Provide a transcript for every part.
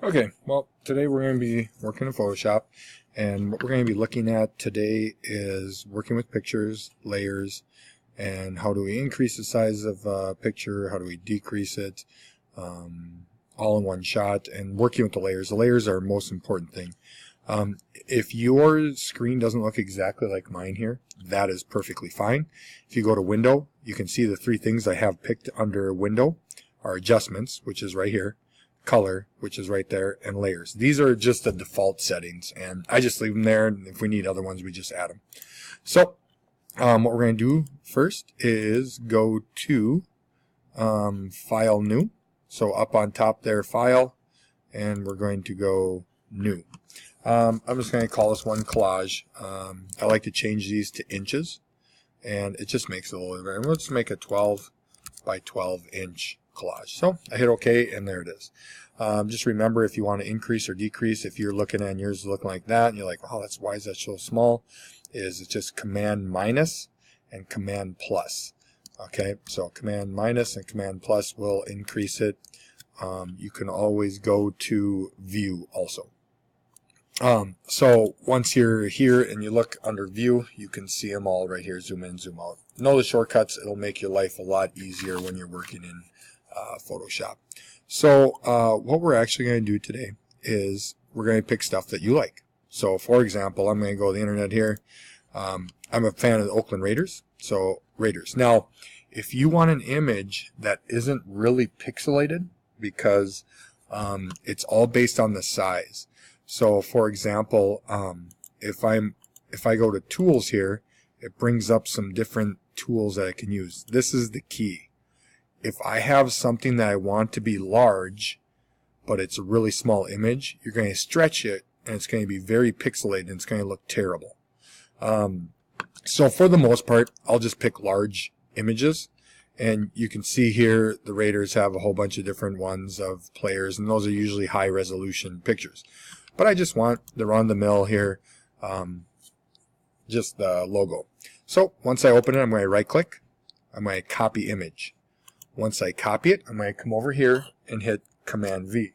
Okay, well, today we're going to be working in Photoshop, and what we're going to be looking at today is working with pictures, layers, and how do we increase the size of a picture, how do we decrease it, all in one shot, and working with the layers. The layers are the most important thing. If your screen doesn't look exactly like mine here, that is perfectly fine. If you go to Window, you can see the three things I have picked under Window are Adjustments, which is right here, Color, which is right there, and Layers. These are just the default settings, and I just leave them there, and if we need other ones, we just add them. So, what we're going to do first is go to File, New. So up on top there, File, and we're going to go New. I'm just going to call this one Collage. I like to change these to inches, and it just makes it a little bit better. Let's make a 12 by 12 inch collage. So I hit OK, and there it is. Just remember, if you want to increase or decrease, if you're looking at yours looking like that, and you're like, oh, why is that so small? It's just Command minus and Command plus. Okay, so Command minus and Command plus will increase it. You can always go to View also. So once you're here and you look under View, you can see them all right here. Zoom in, zoom out. Know the shortcuts. It'll make your life a lot easier when you're working in Photoshop. So what we're actually going to do today is we're going to pick stuff that you like. So for example, I'm going to go to the internet here. I'm a fan of the Oakland Raiders. So Raiders. Now, if you want an image that isn't really pixelated, because it's all based on the size. So for example, if I go to Tools here, it brings up some different tools that I can use. This is the key. If I have something that I want to be large, but it's a really small image, you're going to stretch it, and it's going to be very pixelated, and it's going to look terrible. So for the most part, I'll just pick large images. And you can see here the Raiders have a whole bunch of different ones of players, and those are usually high resolution pictures. But I just want the run-of-the-mill here, just the logo. So once I open it, I'm going to right click. I'm going to copy image. Once I copy it, I'm going to come over here and hit Command V.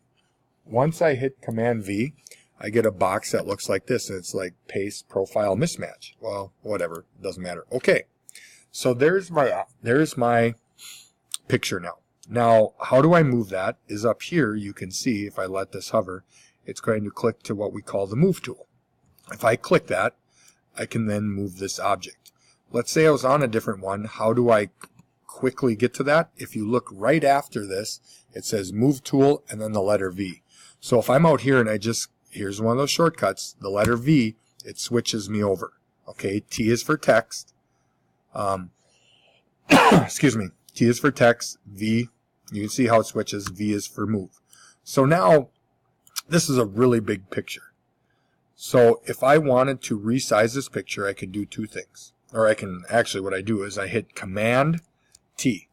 Once I hit Command V, I get a box that looks like this, and it's like paste profile mismatch. Well, whatever, it doesn't matter. Okay. So there's my picture now. Now, how do I move that? Is up here, you can see, if I let this hover, it's going to click to what we call the Move tool. If I click that, I can then move this object. Let's say I was on a different one. How do I quickly get to that? If you look right after this, it says Move tool and then the letter V. So if I'm out here and here's one of those shortcuts, the letter V, it switches me over. Okay, T is for text. Excuse me, T is for text, V, you can see how it switches, V is for move. So now, this is a really big picture. So if I wanted to resize this picture, I could do two things. Or I can, actually what I do is I hit Command T.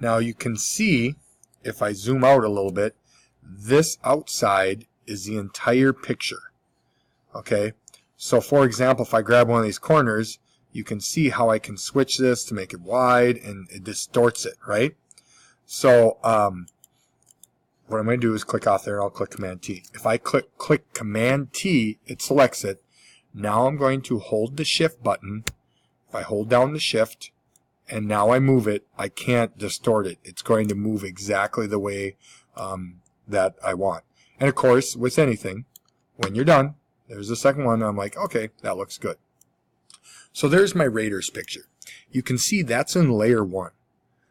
Now you can see, if I zoom out a little bit, this outside is the entire picture. Okay, so for example, if I grab one of these corners, you can see how I can switch this to make it wide, and it distorts it, right? So what I'm going to do is click off there, and I'll click Command T. If I click Command T, it selects it. Now I'm going to hold the Shift button. If I hold down the Shift, and now I move it, I can't distort it. It's going to move exactly the way that I want. And of course, with anything, when you're done, there's the second one, I'm like, okay, that looks good. So there's my Raiders picture. You can see that's in layer 1.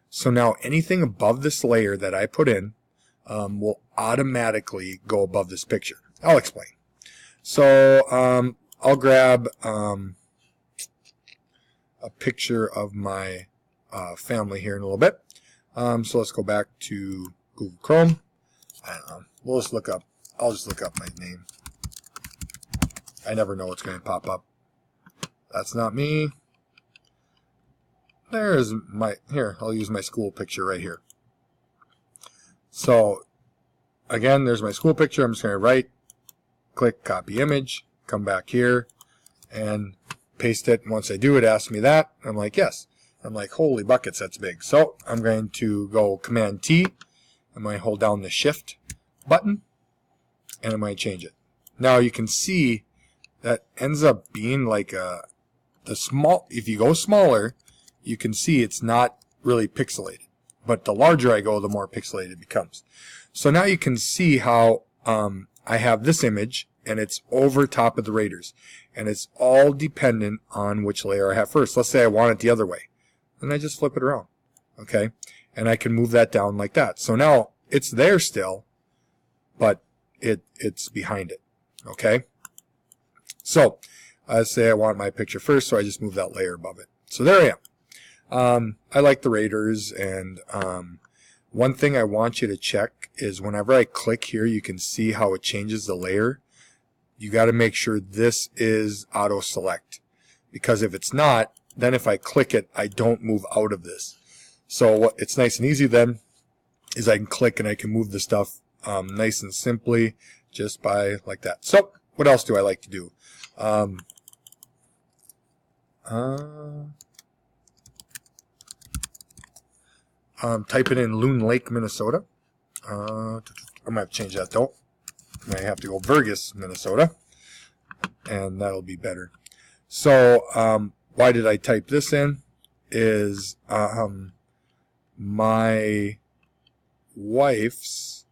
So now anything above this layer that I put in will automatically go above this picture. I'll explain. So I'll grab a picture of my family here in a little bit. So let's go back to Google Chrome. I don't know. We'll just look up. I'll just look up my name. I never know what's going to pop up. That's not me. There's here, I'll use my school picture right here. So, again, there's my school picture. I'm just going to right click, copy image, come back here, and paste it. And once I do, it asks me that. I'm like, yes. I'm like, holy buckets, that's big. So, I'm going to go Command T. I'm going to hold down the Shift button. and I might change it. Now you can see that ends up being like if you go smaller, you can see it's not really pixelated. But the larger I go, the more pixelated it becomes. So now you can see how I have this image, and it's over top of the Raiders. And it's all dependent on which layer I have first. Let's say I want it the other way. Then I just flip it around. Okay? And I can move that down like that. So now it's there still, but it's behind it. Okay? So let's say I want my picture first, so I just move that layer above it. So there I am. I like the Raiders, and one thing I want you to check is whenever I click here, you can see how it changes the layer. You got to make sure this is auto select, because if it's not, then if I click it, I don't move out of this. So what it's nice and easy then is I can click and I can move the stuff nice and simply just by like that. So what else do I like to do? Type it in Loon Lake, Minnesota. I might have to change that though. I might have to go Vergas, Minnesota, and that'll be better. So why did I type this in? Is my wife's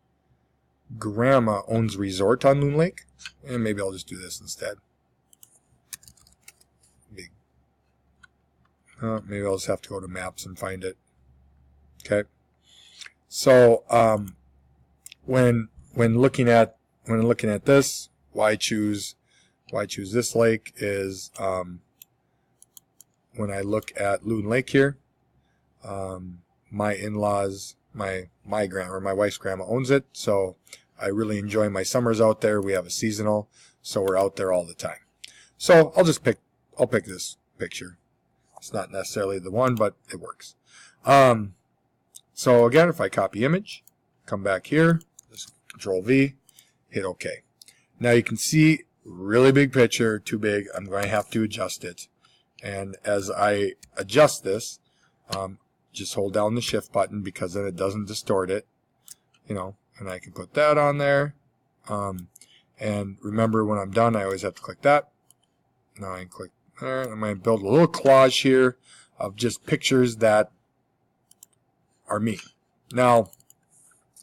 grandma owns a resort on Loon Lake, and maybe I'll just do this instead. Maybe I'll just have to go to maps and find it. Okay. So when looking at this, why I choose this lake is when I look at Loon Lake here, my in-laws, my wife's grandma owns it, so I really enjoy my summers out there. We have a seasonal, so we're out there all the time. So I'll pick this picture. It's not necessarily the one, but it works. So again, if I copy image, come back here, just Control V, hit OK. Now you can see really big picture, too big. I'm going to have to adjust it. And as I adjust this, just hold down the Shift button, because then it doesn't distort it. You know, and I can put that on there. And remember, when I'm done, I always have to click that. Now I can click there. I'm going to build a little collage here of just pictures that are me. Now,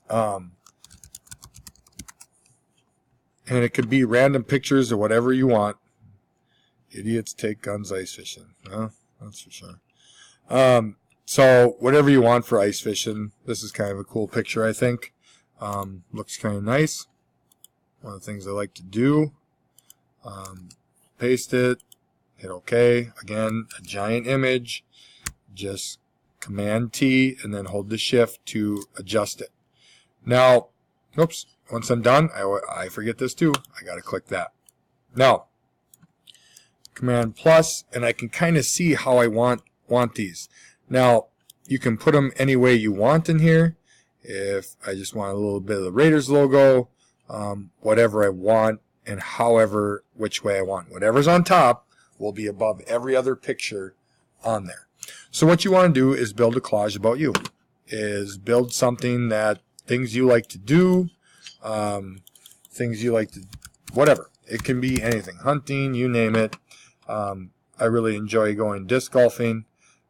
and it could be random pictures or whatever you want. Idiots take guns ice fishing. That's for sure. So whatever you want for ice fishing. This is kind of a cool picture, I think. Looks kind of nice. One of the things I like to do. Paste it. Hit OK. Again, a giant image. Just Command T and then hold the Shift to adjust it. Now, oops, once I'm done, I forget this too. I got to click that. Now, Command plus, and I can kind of see how I want these. Now, you can put them any way you want in here. If I just want a little bit of the Raiders logo, whatever I want, and which way I want. Whatever's on top will be above every other picture on there. So what you want to do is build a collage about you. Is build something that things you like to do, things you like to, whatever. It can be anything, hunting, you name it. I really enjoy going disc golfing.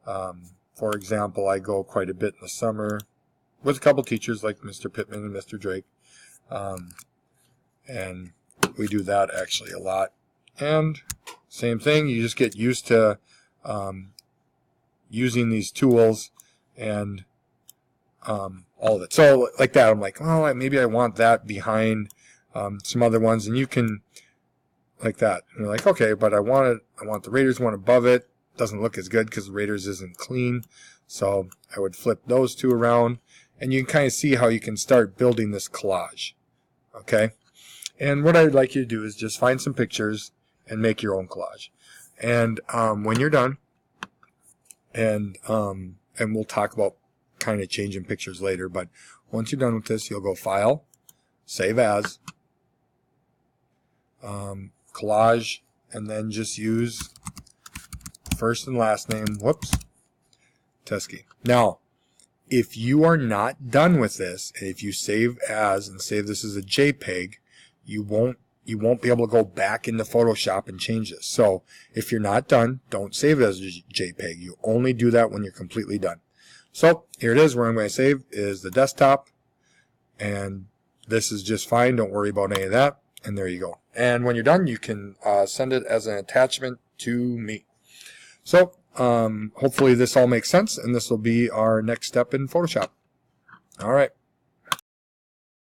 For example, I go quite a bit in the summer with a couple teachers like Mr. Pittman and Mr. Drake. And we do that actually a lot. And same thing, you just get used to using these tools and all of it. So like that, I'm like, oh, maybe I want that behind some other ones, and you can like that. And you're like, okay, but I want the Raiders one above it. Doesn't look as good because the Raiders isn't clean. So I would flip those two around, and you can kind of see how you can start building this collage. Okay? And what I'd like you to do is just find some pictures and make your own collage. And when you're done, and we'll talk about kind of changing pictures later, but once you're done with this, you'll go File, Save As, Collage, and then just use first and last name, whoops, Teskey. Now, if you are not done with this, and if you save as and save this as a JPEG, you won't be able to go back into Photoshop and change this. So if you're not done, don't save it as a JPEG. You only do that when you're completely done. So here it is. Where I'm going to save is the desktop, and this is just fine. Don't worry about any of that. And there you go. And when you're done, you can send it as an attachment to me. So hopefully this all makes sense, and this will be our next step in Photoshop. All right.